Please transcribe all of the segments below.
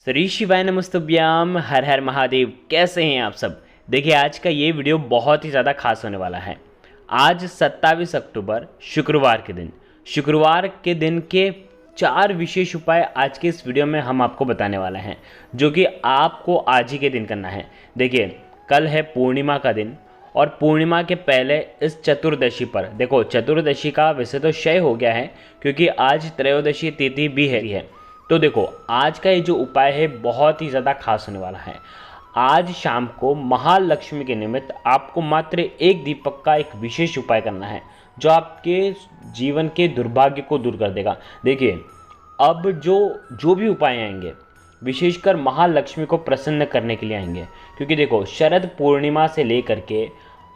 श्री शिवाय नमस्तुभ्याम। हर हर महादेव। कैसे हैं आप सब। देखिए, आज का ये वीडियो बहुत ही ज़्यादा खास होने वाला है। आज 27 अक्टूबर शुक्रवार के दिन के 4 विशेष उपाय आज के इस वीडियो में हम आपको बताने वाले हैं, जो कि आपको आज ही के दिन करना है। देखिए, कल है पूर्णिमा का दिन और पूर्णिमा के पहले इस चतुर्दशी पर, देखो चतुर्दशी का वैसे तो क्षय हो गया है क्योंकि आज त्रयोदशी तिथि भी है। तो देखो, आज का ये जो उपाय है बहुत ही ज़्यादा खास होने वाला है। आज शाम को महालक्ष्मी के निमित्त आपको मात्र एक दीपक का एक विशेष उपाय करना है, जो आपके जीवन के दुर्भाग्य को दूर कर देगा। देखिए, अब जो भी उपाय आएंगे विशेषकर महालक्ष्मी को प्रसन्न करने के लिए आएंगे, क्योंकि देखो शरद पूर्णिमा से लेकर के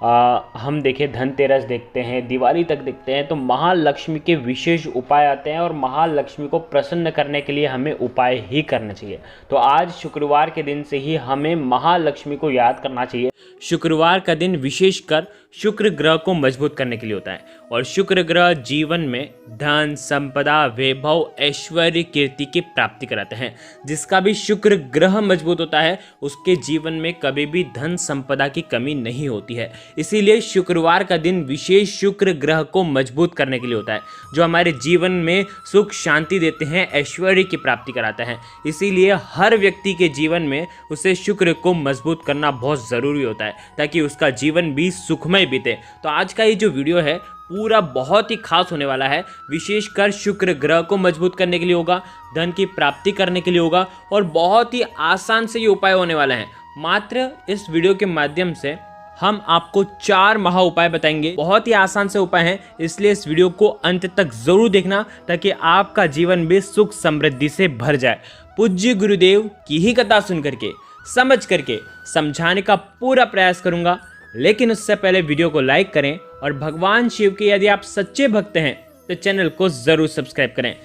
हम देखें धनतेरस देखते हैं, दिवाली तक देखते हैं, तो महालक्ष्मी के विशेष उपाय आते हैं और महालक्ष्मी को प्रसन्न करने के लिए हमें उपाय ही करना चाहिए। तो आज शुक्रवार के दिन से ही हमें महालक्ष्मी को याद करना चाहिए। शुक्रवार का दिन विशेषकर शुक्र ग्रह को मजबूत करने के लिए होता है और शुक्र ग्रह जीवन में धन, संपदा, वैभव, ऐश्वर्य, कीर्ति की प्राप्ति कराते हैं। जिसका भी शुक्र ग्रह मजबूत होता है उसके जीवन में कभी भी धन संपदा की कमी नहीं होती है। इसीलिए शुक्रवार का दिन विशेष शुक्र ग्रह को मजबूत करने के लिए होता है, जो हमारे जीवन में सुख शांति देते हैं, ऐश्वर्य की प्राप्ति कराते हैं। इसीलिए हर व्यक्ति के जीवन में उसे शुक्र को मजबूत करना बहुत ज़रूरी होता है, ताकि उसका जीवन भी सुखमय बीते। तो आज का ये जो वीडियो है पूरा बहुत ही खास होने वाला है। विशेषकर शुक्र ग्रह को मजबूत करने के लिए होगा, धन की प्राप्ति करने के लिए होगा और बहुत ही आसान से ये उपाय होने वाला है। मात्र इस वीडियो के माध्यम से हम आपको 4 महा उपाय बताएंगे। बहुत ही आसान से उपाय हैं, इसलिए इस वीडियो को अंत तक जरूर देखना, ताकि आपका जीवन भी सुख समृद्धि से भर जाए। पूज्य गुरुदेव की ही कथा सुन करके, समझ करके समझाने का पूरा प्रयास करूंगा, लेकिन उससे पहले वीडियो को लाइक करें और भगवान शिव के यदि आप सच्चे भक्त हैं तो चैनल को जरूर सब्सक्राइब करें।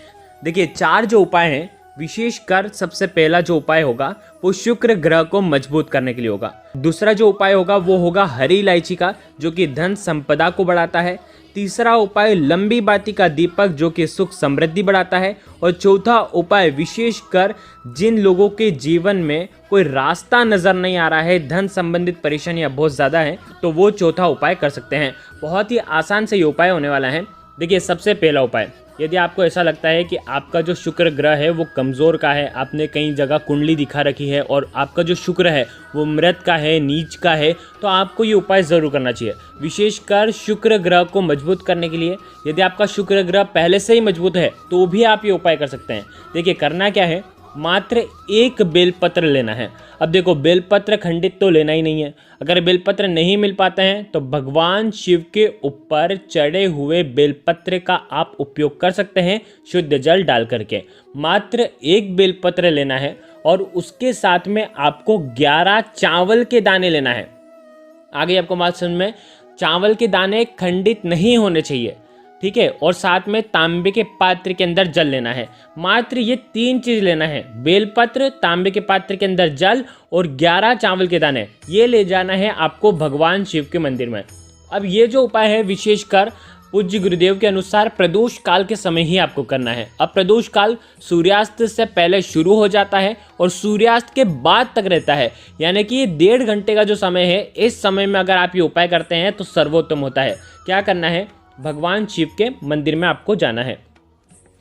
देखिए, 4 जो उपाय हैं, विशेषकर सबसे पहला जो उपाय होगा वो शुक्र ग्रह को मजबूत करने के लिए होगा। दूसरा जो उपाय होगा वो होगा हरी इलायची का, जो कि धन संपदा को बढ़ाता है। तीसरा उपाय लंबी बाती का दीपक, जो कि सुख समृद्धि बढ़ाता है। और चौथा उपाय विशेषकर जिन लोगों के जीवन में कोई रास्ता नजर नहीं आ रहा है, धन संबंधित परेशानियां बहुत ज़्यादा हैं, तो वो चौथा उपाय कर सकते हैं। बहुत ही आसान से ये उपाय होने वाला है। देखिए, सबसे पहला उपाय, यदि आपको ऐसा लगता है कि आपका जो शुक्र ग्रह है वो कमज़ोर का है, आपने कई जगह कुंडली दिखा रखी है और आपका जो शुक्र है वो मृत का है, नीच का है, तो आपको ये उपाय ज़रूर करना चाहिए। विशेषकर शुक्र ग्रह को मजबूत करने के लिए, यदि आपका शुक्र ग्रह पहले से ही मजबूत है तो भी आप ये उपाय कर सकते हैं। देखिए, करना क्या है, मात्र एक बेलपत्र लेना है। अब देखो, बेलपत्र खंडित तो लेना ही नहीं है। अगर बेलपत्र नहीं मिल पाते हैं तो भगवान शिव के ऊपर चढ़े हुए बेलपत्र का आप उपयोग कर सकते हैं, शुद्ध जल डाल करके। मात्र एक बेलपत्र लेना है और उसके साथ में आपको 11 चावल के दाने लेना है। आगे आपको बात समझ में, चावल के दाने खंडित नहीं होने चाहिए, ठीक है। और साथ में तांबे के पात्र के अंदर जल लेना है। मात्र ये 3 चीज लेना है, बेलपत्र, तांबे के पात्र के अंदर जल और 11 चावल के दाने। ये ले जाना है आपको भगवान शिव के मंदिर में। अब ये जो उपाय है विशेषकर पूज्य गुरुदेव के अनुसार प्रदोष काल के समय ही आपको करना है। अब प्रदोष काल सूर्यास्त से पहले शुरू हो जाता है और सूर्यास्त के बाद तक रहता है, यानी कि 1.5 घंटे का जो समय है, इस समय में अगर आप ये उपाय करते हैं तो सर्वोत्तम होता है। क्या करना है, भगवान शिव के मंदिर में आपको जाना है।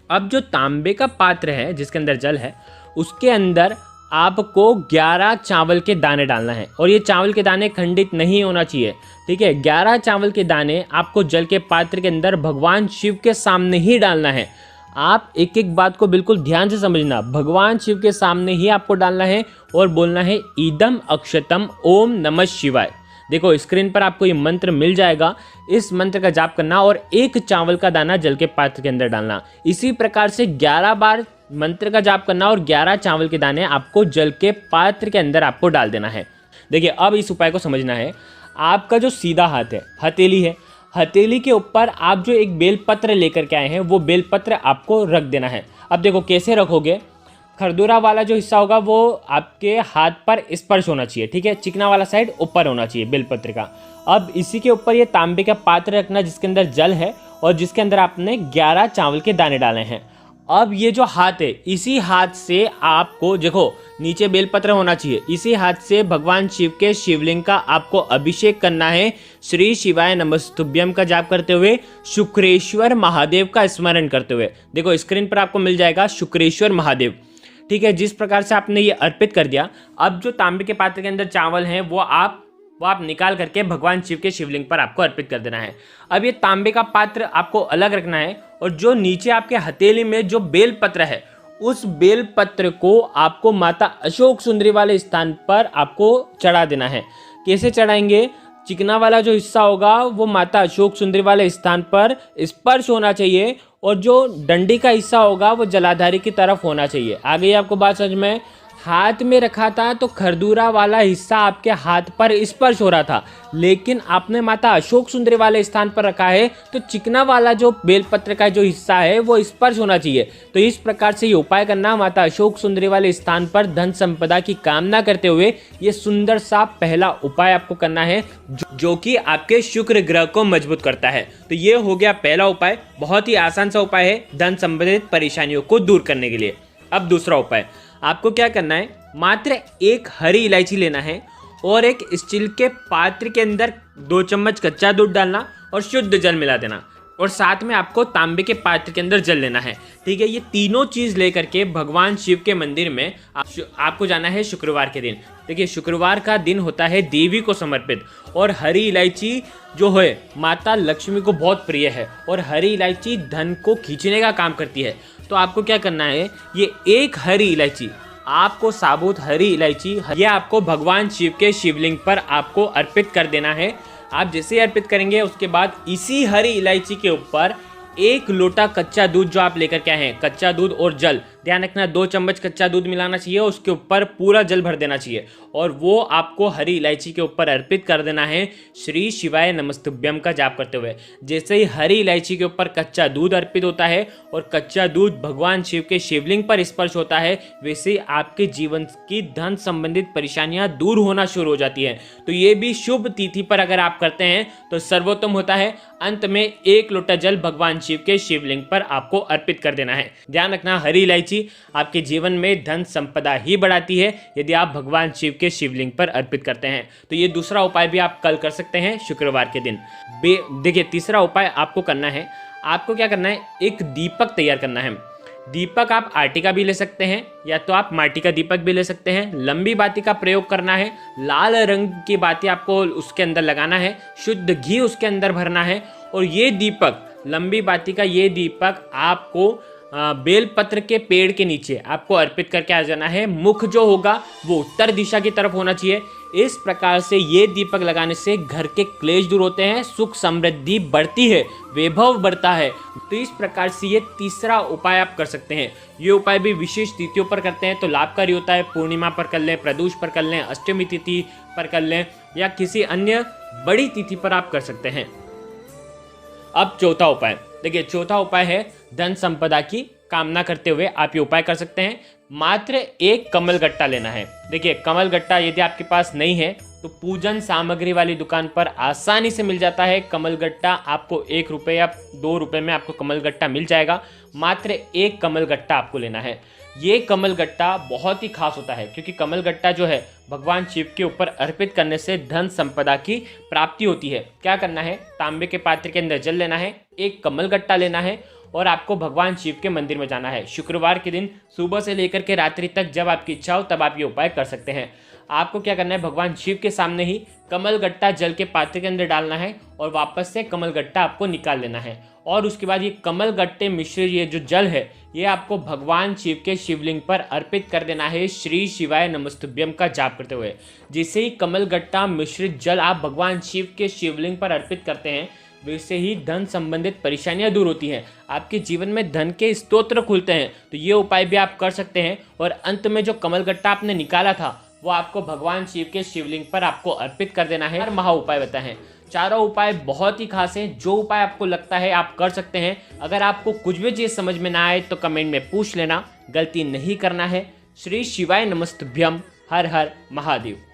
अब जो तांबे का पात्र है जिसके अंदर जल है, उसके अंदर आपको 11 चावल के दाने डालना है और ये चावल के दाने खंडित नहीं होना चाहिए, ठीक है। 11 चावल के दाने आपको जल के पात्र के अंदर भगवान शिव के सामने ही डालना है। आप एक एक बात को बिल्कुल ध्यान से समझना, भगवान शिव के सामने ही आपको डालना है और बोलना है ईदम अक्षतम ओम नमः शिवाय। देखो, स्क्रीन पर आपको ये मंत्र मिल जाएगा, इस मंत्र का जाप करना और एक चावल का दाना जल के पात्र के अंदर डालना। इसी प्रकार से 11 बार मंत्र का जाप करना और 11 चावल के दाने आपको जल के पात्र के अंदर आपको डाल देना है। देखिए, अब इस उपाय को समझना है। आपका जो सीधा हाथ है, हथेली है, हथेली के ऊपर आप जो एक बेलपत्र लेकर के आए हैं वो बेलपत्र आपको रख देना है। अब देखो कैसे रखोगे, खरदूरा वाला जो हिस्सा होगा वो आपके हाथ पर स्पर्श होना चाहिए, ठीक है। चिकना वाला साइड ऊपर होना चाहिए बेलपत्र का। अब इसी के ऊपर ये तांबे का पात्र रखना जिसके अंदर जल है और जिसके अंदर आपने 11 चावल के दाने डाले हैं। अब ये जो हाथ है, इसी हाथ से आपको देखो नीचे बेलपत्र होना चाहिए, इसी हाथ से भगवान शिव के शिवलिंग का आपको अभिषेक करना है। श्री शिवाय नमस्तुभ्यम का जाप करते हुए, शुक्रेश्वर महादेव का स्मरण करते हुए। देखो स्क्रीन पर आपको मिल जाएगा शुक्रेश्वर महादेव। ठीक है, जिस प्रकार से आपने ये अर्पित कर दिया, अब जो तांबे के पात्र के अंदर चावल हैं वो आप निकाल करके भगवान शिव के शिवलिंग पर आपको अर्पित कर देना है। अब ये तांबे का पात्र आपको अलग रखना है और जो नीचे आपके हथेली में जो बेल पत्र है, उस बेल पत्र को आपको माता अशोक सुंदरी वाले स्थान पर आपको चढ़ा देना है। कैसे चढ़ाएंगे? चिकना वाला जो हिस्सा होगा वो माता अशोक सुंदरी वाले स्थान पर स्पर्श होना चाहिए और जो डंडी का हिस्सा होगा वो जलाधारी की तरफ होना चाहिए। आ गई आपको बात समझ में? हाथ में रखा था तो खरदूरा वाला हिस्सा आपके हाथ पर स्पर्श हो रहा था, लेकिन आपने माता अशोक सुंदरी वाले स्थान पर रखा है तो चिकना वाला जो बेलपत्र का जो हिस्सा है वो स्पर्श होना चाहिए। तो इस प्रकार से ये उपाय करना, माता अशोक सुंदरी वाले स्थान पर धन संपदा की कामना करते हुए ये सुंदर सा पहला उपाय आपको करना है, जो कि आपके शुक्र ग्रह को मजबूत करता है। तो ये हो गया पहला उपाय, बहुत ही आसान सा उपाय है धन संबंधित परेशानियों को दूर करने के लिए। अब दूसरा उपाय, आपको क्या करना है, मात्र एक हरी इलायची लेना है और एक स्टील के पात्र के अंदर 2 चम्मच कच्चा दूध डालना और शुद्ध जल मिला देना, और साथ में आपको तांबे के पात्र के अंदर जल लेना है। ठीक है, ये तीनों चीज़ लेकर के भगवान शिव के मंदिर में आपको जाना है शुक्रवार के दिन। देखिए शुक्रवार का दिन होता है देवी को समर्पित, और हरी इलायची जो है माता लक्ष्मी को बहुत प्रिय है और हरी इलायची धन को खींचने का काम करती है। तो आपको क्या करना है, ये एक हरी इलायची, आपको साबुत हरी इलायची, ये आपको भगवान शिव के शिवलिंग पर आपको अर्पित कर देना है। आप जैसे अर्पित करेंगे उसके बाद इसी हरी इलायची के ऊपर 1 लोटा कच्चा दूध जो आप लेकर के आए हैं, कच्चा दूध और जल, ध्यान रखना 2 चम्मच कच्चा दूध मिलाना चाहिए, उसके ऊपर पूरा जल भर देना चाहिए और वो आपको हरी इलायची के ऊपर अर्पित कर देना है श्री शिवाय नमस्तुभ्यम का जाप करते हुए। जैसे ही हरी इलायची के ऊपर कच्चा दूध अर्पित होता है और कच्चा दूध भगवान शिव के शिवलिंग पर स्पर्श होता है, वैसे आपके जीवन की धन संबंधित परेशानियां दूर होना शुरू हो जाती है। तो ये भी शुभ तिथि पर अगर आप करते हैं तो सर्वोत्तम होता है। अंत में 1 लोटा जल भगवान शिव के शिवलिंग पर आपको अर्पित कर देना है। ध्यान रखना हरी इलायची आपके जीवन में धन संपदा ही बढ़ाती है यदि आप भगवान शिव के शिवलिंग पर अर्पित करते हैं। तो ये दूसरा उपाय भी आप कल कर सकते हैं शुक्रवार के दिन। देखिए तीसरा उपाय आपको करना है, आपको क्या करना है, एक दीपक तैयार करना है। दीपक आप आटे का भी ले सकते हैं या तो आप माटी का दीपक भी ले सकते हैं। लंबी बाती का प्रयोग करना है, लाल रंग की बाती आपको उसके अंदर लगाना है, शुद्ध घी उसके अंदर भरना है और ये दीपक, लंबी बाती का ये दीपक आपको बेलपत्र के पेड़ के नीचे आपको अर्पित करके आ जाना है। मुख जो होगा वो उत्तर दिशा की तरफ होना चाहिए। इस प्रकार से ये दीपक लगाने से घर के क्लेश दूर होते हैं, सुख समृद्धि बढ़ती है, वैभव बढ़ता है। तो इस प्रकार से ये तीसरा उपाय आप कर सकते हैं। ये उपाय भी विशेष तिथियों पर करते हैं तो लाभकारी होता है। पूर्णिमा पर कर लें, प्रदोष पर कर लें, अष्टमी तिथि पर कर लें या किसी अन्य बड़ी तिथि पर आप कर सकते हैं। अब चौथा उपाय, देखिए चौथा उपाय है धन संपदा की कामना करते हुए आप ये उपाय कर सकते हैं। मात्र एक कमल गट्टा लेना है। देखिए कमल गट्टा यदि आपके पास नहीं है तो पूजन सामग्री वाली दुकान पर आसानी से मिल जाता है। कमल गट्टा आपको 1 रुपये या 2 रुपये में आपको कमल गट्टा मिल जाएगा। मात्र एक कमल गट्टा आपको लेना है। ये कमल गट्टा बहुत ही खास होता है क्योंकि कमल गट्टा जो है भगवान शिव के ऊपर अर्पित करने से धन संपदा की प्राप्ति होती है। क्या करना है, तांबे के पात्र के अंदर जल लेना है, एक कमल गट्टा लेना है और आपको भगवान शिव के मंदिर में जाना है। शुक्रवार के दिन सुबह से लेकर के रात्रि तक जब आपकी इच्छा हो तब आप ये उपाय कर सकते हैं। आपको क्या करना है, भगवान शिव के सामने ही कमल गट्टा जल के पात्र के अंदर डालना है और वापस से कमल गट्टा आपको निकाल लेना है और उसके बाद ये कमल गट्टे मिश्रित ये जो जल है ये आपको भगवान शिव के शिवलिंग पर अर्पित कर देना है श्री शिवाय नमस्तुभ्यम का जाप करते हुए। जिससे ही कमल गट्टा मिश्रित जल आप भगवान शिव के शिवलिंग पर अर्पित करते हैं वैसे ही धन संबंधित परेशानियां दूर होती हैं, आपके जीवन में धन के स्तोत्र खुलते हैं। तो ये उपाय भी आप कर सकते हैं और अंत में जो कमल गट्टा आपने निकाला था वो आपको भगवान शिव के शिवलिंग पर आपको अर्पित कर देना है। महा उपाय बताए हैं, चारों उपाय बहुत ही खास हैं। जो उपाय आपको लगता है आप कर सकते हैं। अगर आपको कुछ भी चीज़ समझ में ना आए तो कमेंट में पूछ लेना, गलती नहीं करना है। श्री शिवाय नमस्तुभ्यम। हर हर महादेव।